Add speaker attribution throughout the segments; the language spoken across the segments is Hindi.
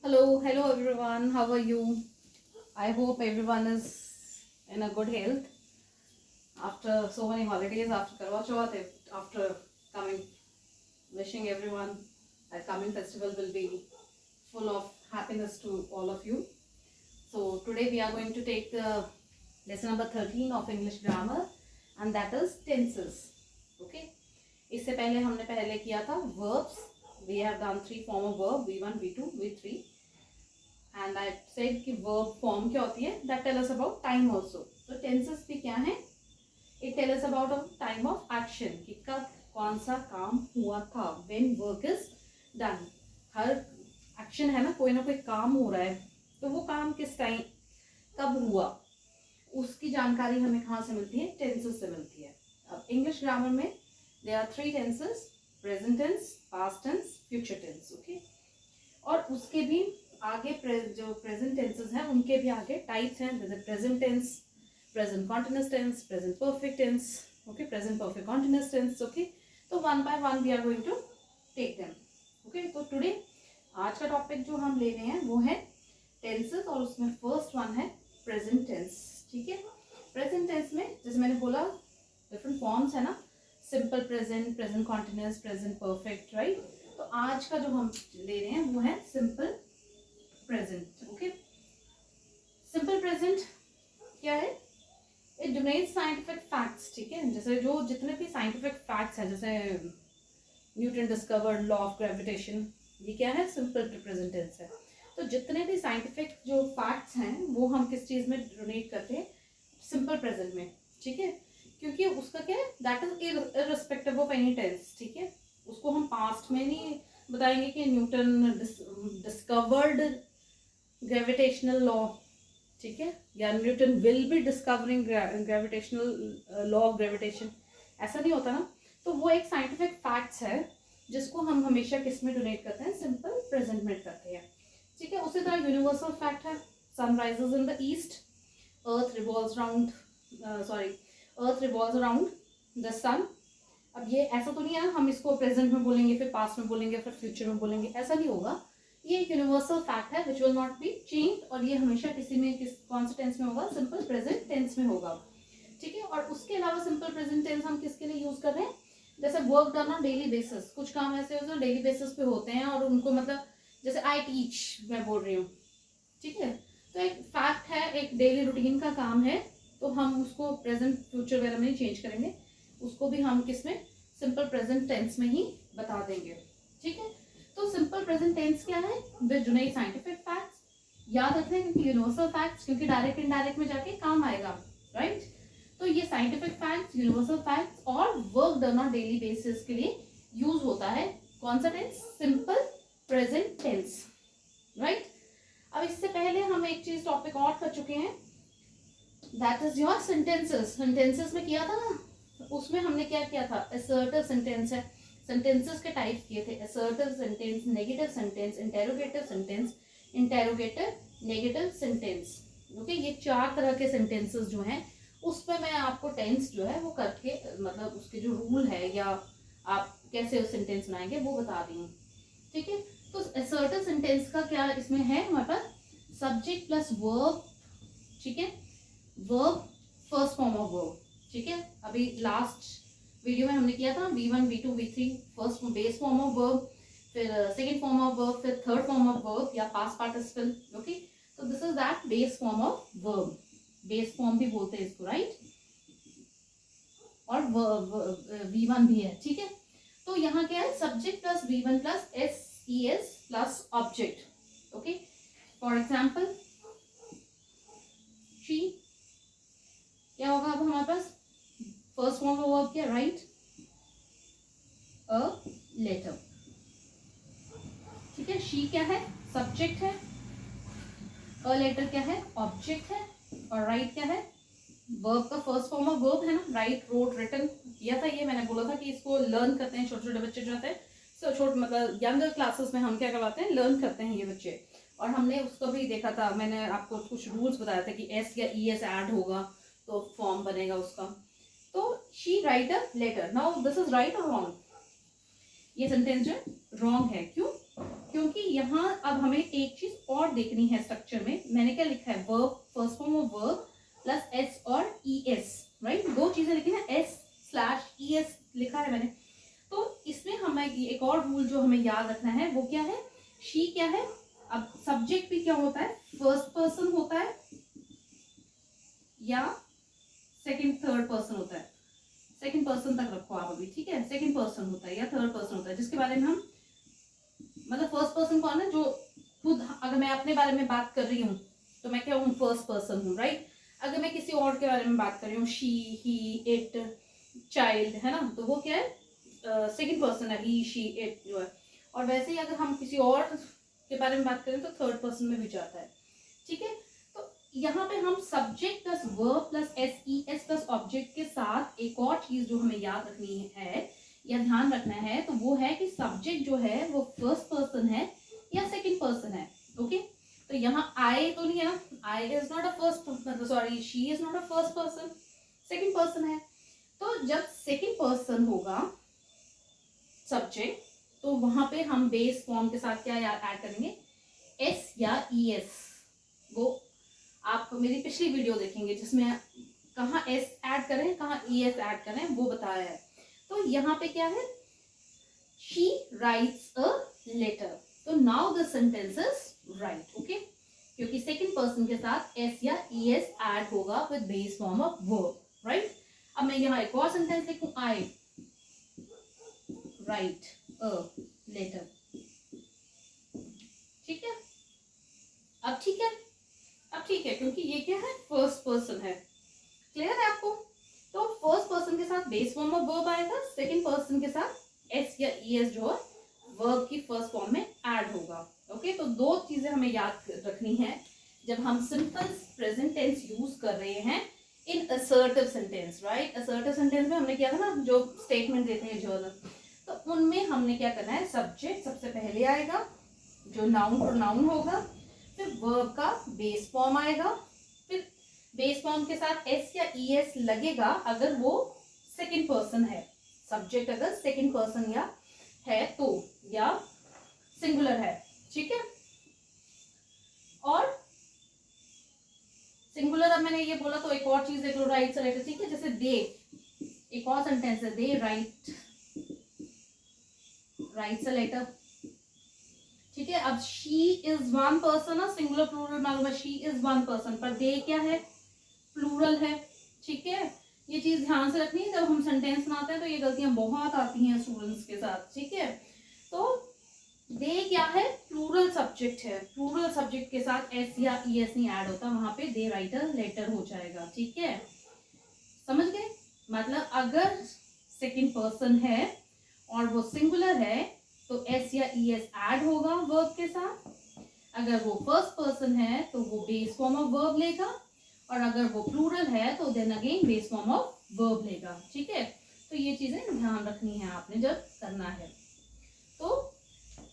Speaker 1: Hello everyone. How are you? I hope everyone is in a good health after so many holidays, after Karwa Chauth, after coming, wishing everyone that coming festival will be full of happiness to all of you. So today we are going to take the lesson number 13 of English grammar, and that is tenses. Okay. इससे पहले हमने पहले किया था verbs. We have done 3 form of verb, V1, V2, V3. And I said कि वर्ब फॉर्म क्या होती है that tell us about time also. तो टेंसेस भी क्या है, it tell us about a time of action कि कब कौन सा काम हुआ था, व्हेन वर्क इज डन. हर एक्शन है ना कोई काम हो रहा है, तो वो काम किस टाइम कब हुआ उसकी जानकारी हमें कहाँ से मिलती है, टेंसेस से मिलती है. अब इंग्लिश ग्रामर में there are 3 tenses, present tense, past tense, future tense. Okay. और उसके भी आगे जो प्रेजेंट टेंसेस हैं उनके भी आगे टाइप्स हैं, जैसे present tense, present continuous tense, present perfect tense. Okay. Present perfect continuous tense. Okay. तो one by one we are going to take them. Okay. तो टुडे आज का टॉपिक जो हम ले रहे हैं वो है टेंसेस, और उसमें फर्स्ट वन है प्रेजेंट टेंस. ठीक है. प्रेजेंट टेंस में जैसे मैंने बोला डिफरेंट फॉर्म्स है ना, simple present, present continuous, present perfect. Right. तो आज का जो हम ले रहे हैं वो है simple present. Okay. Simple present क्या है, इट डिनोट्स साइंटिफिक फैक्ट्स. ठीक है. जैसे जो जितने भी साइंटिफिक फैक्ट्स हैं, जैसे Newton discovered law of gravitation, ये क्या है, सिंपल प्रेजेंट टेंस है. तो जितने भी साइंटिफिक जो फैक्ट्स हैं वो हम किस चीज में डोनेट करते हैं, सिंपल प्रेजेंट में. ठीक है. क्योंकि उसका क्या है, that is irrespective of any tense. ठीक है. उसको हम पास्ट में नहीं बताएंगे कि न्यूटन डिस्कवर्ड ग्रेविटेशनल लॉ. ठीक है. या Newton will be discovering gravitational law of gravitation, ऐसा नहीं होता ना. तो वो एक साइंटिफिक फैक्ट्स है जिसको हम हमेशा किस में डोनेट करते हैं, सिंपल प्रेजेंट में करते हैं. ठीक है. उसी तरह यूनिवर्सल फैक्ट है, sun rises in the east, earth revolves around earth revolves around the sun. अब ये ऐसा तो नहीं है हम इसको प्रेजेंट में बोलेंगे, फिर पास्ट में बोलेंगे, फिर फ्यूचर में बोलेंगे, ऐसा नहीं होगा. ये एक यूनिवर्सल फैक्ट है which will not be change, और ये हमेशा कौन से टेंस में होगा, सिंपल प्रेजेंट टेंस में होगा. ठीक है. और उसके अलावा सिंपल प्रेजेंट टेंस हम किसके लिए यूज कर रहे हैं, जैसे work done on daily basis. कुछ काम ऐसे होते हैं डेली बेसिस पे होते हैं और उनको मतलब जैसे आई टीच मैं बोल रही हूँ. ठीक है. तो एक फैक्ट है, एक डेली रूटीन का काम है, तो हम उसको प्रेजेंट फ्यूचर वगैरह में चेंज करेंगे, उसको भी हम किसमें, सिंपल प्रेजेंट टेंस में ही बता देंगे. ठीक है. तो सिंपल प्रेजेंट टेंस क्या है, विद डोनेट साइंटिफिक फैक्ट्स. याद रखना क्योंकि यूनिवर्सल फैक्ट्स, क्योंकि डायरेक्ट इनडायरेक्ट में जाके काम आएगा. राइट. तो ये साइंटिफिक फैक्ट्स, यूनिवर्सल फैक्ट्स और work done on daily basis के लिए यूज होता है कौन सा tense, simple present tense. Right. अब इससे पहले हम एक चीज टॉपिक और कर चुके हैं, that is your sentences. Sentences में किया था ना, उसमें हमने क्या किया था, असर्टिव सेंटेंस है. सेंटेंसेस के टाइप्स किए थे, assertive sentence, negative sentence, interrogative sentence, interrogative negative sentence. Okay. ये 4 तरह के सेंटेंसेस जो हैं उस पर मैं आपको टेंस जो है वो करके, मतलब उसके जो रूल है या आप कैसे उस सेंटेंस बनाएंगे वो बता दी हूँ. ठीक है. तो असर्टिव सेंटेंस का क्या इसमें है हमारे पास, सब्जेक्ट प्लस वर्ब. ठीक है. Verb first form of verb. ठीक है. अभी लास्ट वीडियो में हमने किया था V1, V2, V3, first base form of verb, फिर सेकंड फॉर्म ऑफ वर्ब, फिर थर्ड फॉर्म ऑफ वर्ब या पास्ट पार्टिसिपल. ओके. तो this is that base form of verb. Base form भी बोलते हैं इसको. राइट. और V1 भी है. ठीक है. तो यहाँ क्या है, subject plus V1 plus SES plus object. Okay. For example she, क्या होगा अब हमारे पास, फर्स्ट फॉर्म ऑफ वर्ब क्या, राइट अ लेटर. ठीक है. शी क्या है, सब्जेक्ट है, अ लेटर क्या है, ऑब्जेक्ट है, और राइट क्या है, वर्ब का फर्स्ट फॉर्म ऑफ वर्ब है ना, राइट, रोट, रिटन किया था. ये मैंने बोला था कि इसको लर्न करते हैं छोटे छोटे बच्चे जो होते हैं, छोटे मतलब यंगर क्लासेस में हम क्या करवाते हैं, लर्न करते हैं ये बच्चे. और हमने उसको भी देखा था, मैंने आपको कुछ रूल्स बताया था कि एस या ES ऐड होगा तो फॉर्म बनेगा उसका. तो she write a letter. Now this is right और रॉन्ग, ये सेंटेंस जो है रॉन्ग है. क्यों, क्योंकि यहाँ अब हमें एक चीज और देखनी है स्ट्रक्चर में। मैंने क्या लिखा है, verb, first form of verb plus S और ई एस, राइट, दो चीजें लिखी ना, एस स्लैश ई एस लिखा है मैंने। तो इसमें हमें एक और रूल जो हमें याद रखना है वो क्या है, शी क्या है, अब सब्जेक्ट भी क्या होता है, फर्स्ट पर्सन होता है या सेकंड थर्ड पर्सन होता है, सेकंड पर्सन तक रखो आप अभी, ठीक है, सेकंड पर्सन होता है या थर्ड पर्सन होता है, जिसके बारे में हम, मतलब फर्स्ट पर्सन कौन है, जो खुद, अगर मैं अपने बारे में बात कर रही हूँ तो मैं क्या हूँ, फर्स्ट पर्सन हूँ, राइट। अगर मैं किसी और के बारे में बात कर रही हूँ, शी, ही, इट, चाइल्ड, है ना, तो वो क्या है, सेकंड पर्सन है, ही, शी, इट जो है। और वैसे ही अगर हम किसी और के बारे में बात करें तो थर्ड पर्सन में भी जाता है, ठीक है। तो यहाँ पे हम subject plus verb plus S E S plus object के साथ एक और चीज जो हमें याद रखनी है या ध्यान रखना है, तो वो है कि सब्जेक्ट जो है वो फर्स्ट पर्सन है या सेकंड पर्सन है, ओके। तो यहाँ आई तो नहीं है ना, I is not a first, मतलब sorry, she is not a first person, second person है। तो जब सेकंड पर्सन होगा सब्जेक्ट, तो वहां पे हम बेस फॉर्म के साथ क्या ऐड करेंगे, एस या ई एस। वो आप मेरी पिछली वीडियो देखेंगे जिसमें कहाँ एस ऐड करें कहाँ ई एस ऐड करें वो बताया है। तो यहाँ पे क्या है, she writes a letter, तो now the sentence is right, okay, क्योंकि सेकंड पर्सन के साथ s या es ऐड होगा with base form of verb, right. अब मैं यहाँ एक और सेंटेंस लिखूं, I write a letter, ठीक है। अब ठीक है, अब ठीक है, क्योंकि ये क्या है, फर्स्ट पर्सन है, क्लियर है आपको। तो फर्स्ट पर्सन के साथ बेस फॉर्म ऑफ वर्ब आएगा, सेकंड पर्सन के साथ एस या ई एस जो है वर्ब की फर्स्ट फॉर्म में ऐड होगा, ओके। तो दो चीजें हमें याद रखनी है जब हम सिंपल प्रेजेंट टेंस यूज कर रहे हैं in assertive sentence, right. Assertive sentence में हमने किया था ना, जो स्टेटमेंट देते हैं जर्नल, तो उनमें हमने क्या करना है, सब्जेक्ट सबसे पहले आएगा जो नाउन प्रोनाउन होगा, फिर वर्ब का बेस फॉर्म आएगा, फिर बेस फॉर्म के साथ एस या ई एस लगेगा अगर वो सेकंड पर्सन है, सब्जेक्ट अगर सेकंड पर्सन या है तो, या सिंगुलर है, ठीक है। और सिंगुलर, अब मैंने ये बोला तो एक और चीज देख लो, राइट से लेटर, ठीक है। जैसे दे, एक और सेंटेंस है, दे राइट, राइट से लेटर, ठीक है। अब she is one person, singular plural मालूम है, शी इज वन पर्सन, पर दे क्या है, प्लूरल है, ठीक है। ये चीज ध्यान से रखनी है, जब हम सेंटेंस बनाते हैं तो ये गलतियां बहुत आती हैं स्टूडेंट्स के साथ, ठीक है। तो दे क्या है, प्लूरल सब्जेक्ट है, प्लूरल सब्जेक्ट के साथ एस या ई एस नहीं ऐड होता, वहां पे दे राइटर लेटर हो जाएगा, ठीक है, समझ गए। मतलब अगर सेकंड पर्सन है और वो सिंगुलर है तो एस या ई एस ऐड होगा वर्ब के साथ, अगर वो फर्स्ट पर्सन है तो वो बेस फॉर्म ऑफ वर्ब लेगा, और अगर वो प्लूरल है तो then again base form of verb लेगा, ठीक है। तो ये चीजें ध्यान रखनी है आपने जब करना है। तो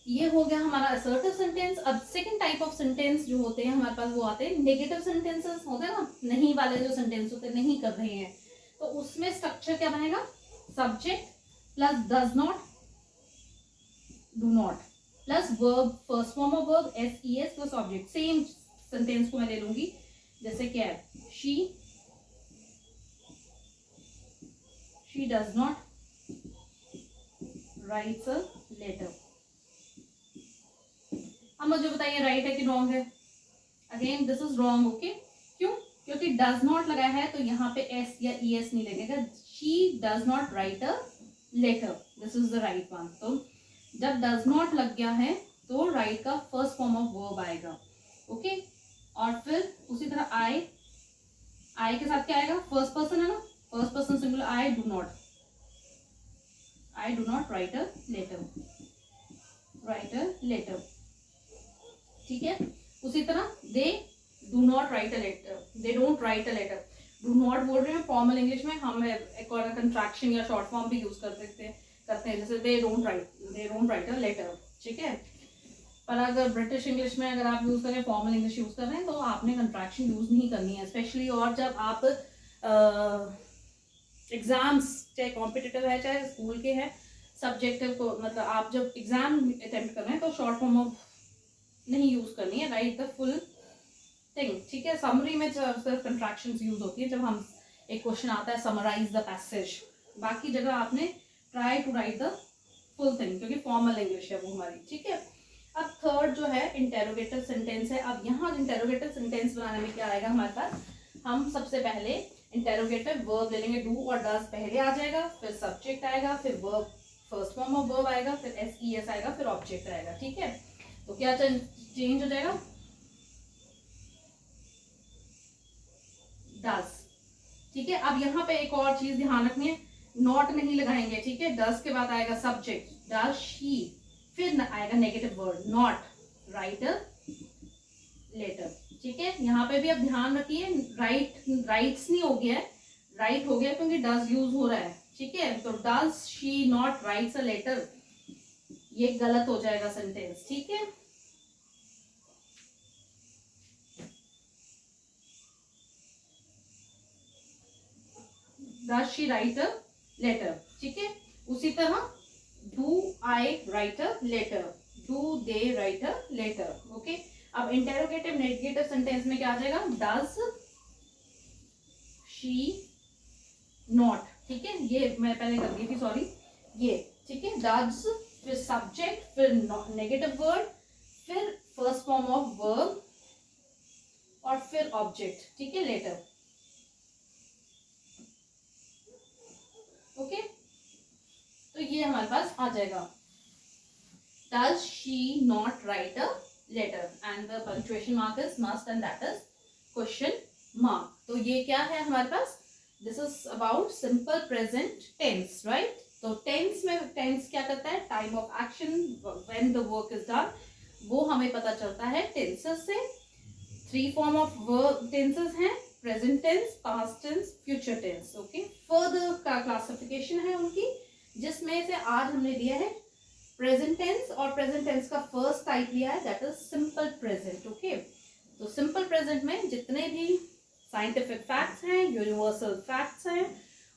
Speaker 1: ये हो गया हमारा असर्टिव सेंटेंस। अब सेकंड टाइप ऑफ सेंटेंस जो होते हैं हमारे पास, वो आते हैं नेगेटिव सेंटेंसेस, होते हैं ना, नहीं वाले जो सेंटेंस होते हैं, नहीं कर रहे हैं, तो उसमें स्ट्रक्चर क्या बनेगा, subject plus does not, do not, plus verb, first form of verb S E S plus object. Same sentence को मैं ले लूंगी, जैसे क्या है, she does not writes a letter. अब मुझे बताइए राइट है कि रॉन्ग है। Again this is wrong, okay. क्यों, क्योंकि डज नॉट लगा है तो यहाँ पे एस या ई एस नहीं लगेगा, she does not write a letter, this is the right one. तो जब डज नॉट लग गया है तो राइट का फर्स्ट फॉर्म ऑफ वर्ब आएगा, ओके। और फिर उसी तरह आई के साथ क्या आएगा, फर्स्ट पर्सन है ना, first person singular, I do not write a letter, ठीक है। उसी तरह they do not write a letter, they don't write a letter. Do not बोल रहे हैं फॉर्मल इंग्लिश में, हम एक और कंट्रैक्शन या शॉर्ट फॉर्म भी यूज करते हैं, जैसे they don't write a letter, ठीक है। पर अगर ब्रिटिश इंग्लिश में अगर आप यूज करें, फॉर्मल इंग्लिश यूज कर रहे हैं, तो आपने कंट्रैक्शन यूज नहीं करनी है, स्पेशली। और जब आप एग्जाम्स, चाहे कॉम्पिटिटिव है चाहे स्कूल के हैं, सब्जेक्टिव को मतलब आप जब एग्जाम अटेम्प्ट कर रहे हैं तो शॉर्ट फॉर्म ऑफ नहीं यूज करनी है, राइट द फुल थिंग, ठीक है। समरी में सिर्फ कंट्रैक्शंस यूज होती है जब हम एक क्वेश्चन आता है समराइज द पैसेज, बाकी जगह आपने try to write the full thing, क्योंकि फॉर्मल इंग्लिश है वो हमारी, ठीक है। अब थर्ड जो है इंटेरोगेटिव सेंटेंस है। अब यहाँ इंटेरोगेटिव सेंटेंस बनाने में क्या आएगा हमारे पास, हम सबसे पहले इंटेरोगेटिव वर्ब ले लेंगे, डू और डज पहले आ जाएगा, फिर सब्जेक्ट आएगा, फिर verb first form of verb आएगा, फिर एस आएगा, फिर ऑब्जेक्ट आएगा, ठीक है। तो क्या चेंज हो जाएगा, डज, ठीक है। अब यहाँ पे एक और चीज ध्यान रखनी है, नॉट नहीं लगाएंगे, ठीक है। डज के बाद आएगा सब्जेक्ट, डज शी, फिर आएगा negative word not write a letter, ठीक है। यहाँ पे भी अब ध्यान रखिए, राइट्स नहीं हो गया है, राइट हो गया क्योंकि डज यूज हो रहा है, ठीक है। तो does she not writes a letter, ये गलत हो जाएगा सेंटेंस, ठीक है। Does she write a letter, ठीक है। उसी तरह do I write a letter, do they write a letter, okay. अब इंटेरोगेटिव नेगेटिव सेंटेंस में क्या आ जाएगा, does she not, ठीक है। ये मैं पहले कर दी थी, सॉरी, ये ठीक है। does, फिर सब्जेक्ट, फिर नेगेटिव वर्ड, फिर फर्स्ट फॉर्म ऑफ वर्ब और फिर ऑब्जेक्ट, ठीक है, लेटर, ओके। तो ये हमारे पास आ जाएगा, does she not write a letter and the punctuation mark is must and that is question mark। तो ये क्या है हमारे पास, this is about simple present tense, right। तो टेंस में, टेंस क्या करता है, time of action, when the work is done, वो हमें पता चलता है टेंसेस से। 3 फॉर्म ऑफ वर्ब टेंसेस हैं, present tense, past tense, future tense, okay. Further का क्लासिफिकेशन है उनकी, जिसमें से आज हमने दिया है प्रेजेंट टेंस, और प्रेजेंट टेंस का फर्स्ट टाइप लिया है that is simple present, okay. तो सिंपल प्रेजेंट में जितने भी साइंटिफिक फैक्ट्स हैं, यूनिवर्सल फैक्ट्स हैं,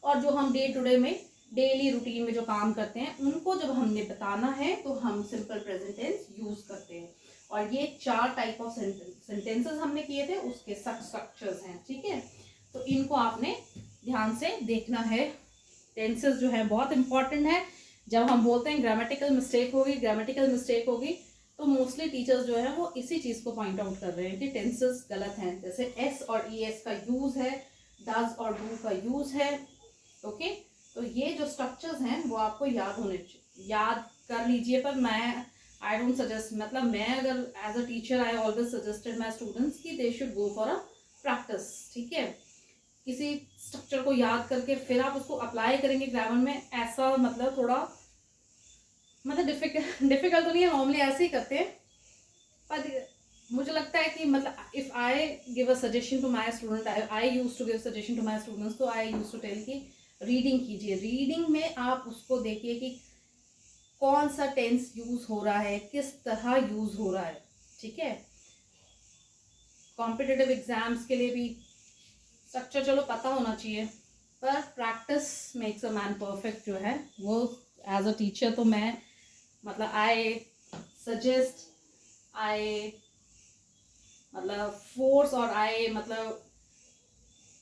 Speaker 1: और जो हम डे टू डे में डेली रूटीन में जो काम करते हैं उनको जब हमने बताना है तो हम सिंपल प्रेजेंट टेंस यूज करते हैं। और ये 4 टाइप ऑफ सेंटेंसेस हमने किए थे, उसके स्ट्रक्चर्स हैं, ठीक है। तो इनको आपने ध्यान से देखना है। टेंसेस जो है बहुत इंपॉर्टेंट है। जब हम बोलते हैं ग्रामेटिकल मिस्टेक होगी, तो मोस्टली टीचर्स जो है वो इसी चीज़ को पॉइंट आउट कर रहे हैं कि टेंसेस गलत हैं। जैसे एस और ई एस का यूज़ है, डज और डू का यूज़ है, ओके। तो ये जो स्ट्रक्चर्स हैं वो आपको याद कर लीजिए। पर मैं आई डोंट सजेस्ट, मतलब मैं अगर as a teacher I always suggested my students कि they should go for a practice, ठीक है। किसी स्ट्रक्चर को याद करके फिर आप उसको अप्लाई करेंगे ग्रामर में, ऐसा मतलब थोड़ा मतलब डिफिकल्ट तो नहीं है, नॉर्मली ऐसे ही करते हैं। पर मुझे लगता है कि मतलब if I give a suggestion to my student, I use to give suggestion to my students, तो आई यूज टू टेल कि रीडिंग कीजिए। रीडिंग में आप उसको देखिए कि कौन सा टेंस यूज हो रहा है, किस तरह यूज हो रहा है, ठीक है। कॉम्पिटिटिव एग्जाम्स के लिए भी स्ट्रक्चर चलो पता होना चाहिए, पर practice makes a man perfect जो है वो एज अ टीचर तो मैं मतलब आई सजेस्ट, आई मतलब फोर्स और आई मतलब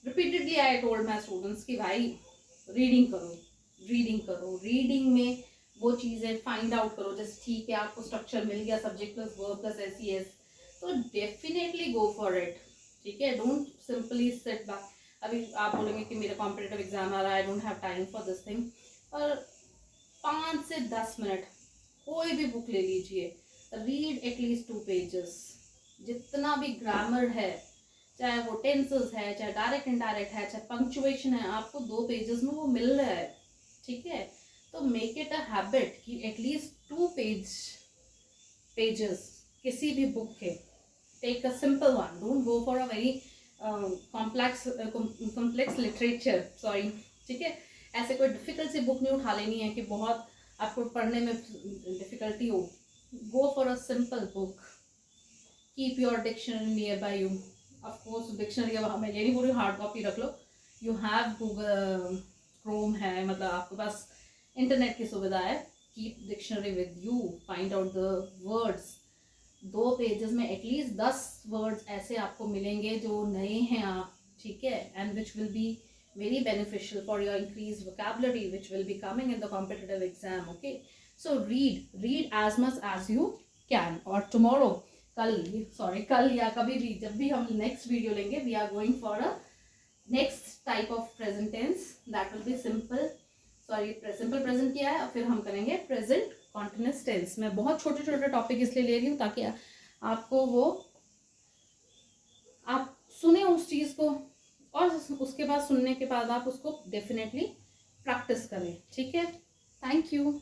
Speaker 1: repeatedly I told my students कि भाई रीडिंग करो, रीडिंग में वो चीज़ें फाइंड आउट करो। जैसे ठीक है आपको स्ट्रक्चर मिल गया, subject plus verb plus S, तो डेफिनेटली गो फॉर इट, ठीक है। Don't simply set back. अभी आप बोलेंगे कि मेरा कॉम्पिटिटिव एग्जाम आ रहा है, I don't have time for this thing, पर 5 से 10 मिनट कोई भी बुक ले लीजिए, रीड एटलीस्ट 2 पेजेस। जितना भी ग्रामर है, चाहे वो टेंसेस है, चाहे डायरेक्ट इनडायरेक्ट है, चाहे पंक्चुएशन है, आपको 2 पेजेस में वो मिल रहा है, ठीक है। तो मेक इट अ हैबिट कि एटलीस्ट 2 पेजेस किसी भी बुक के, take a simple one, don't go for a very complex literature, sorry, ठीक है। ऐसे कोई डिफिकल्ट सी बुक नहीं उठा लेनी है कि बहुत आपको पढ़ने में डिफिकल्टी हो। गो for a simple book, keep your dictionary near by you. Of course dictionary, अब मैं ये नहीं बोल रही हार्ड कॉपी रख लो, यू हैव गूगल क्रोम है, मतलब आपके पास इंटरनेट की सुविधा है, keep dictionary with you, find out the words. 2 pages में एटलीस्ट 10 वर्ड्स ऐसे आपको मिलेंगे जो नए हैं आप, ठीक है, and which will be very beneficial for your increased vocabulary which will be coming in the competitive exam. Okay, so read as much as you can. और tomorrow, कल या कभी भी जब भी हम next video लेंगे, we are going for a next type of present tense that will be simple present किया है, और फिर हम करेंगे present continuous tense. मैं बहुत छोटे छोटे टॉपिक इसलिए ले रही हूँ ताकि आपको वो आप सुने उस चीज़ को, और उसके बाद सुनने के बाद आप उसको डेफिनेटली प्रैक्टिस करें, ठीक है। Thank you.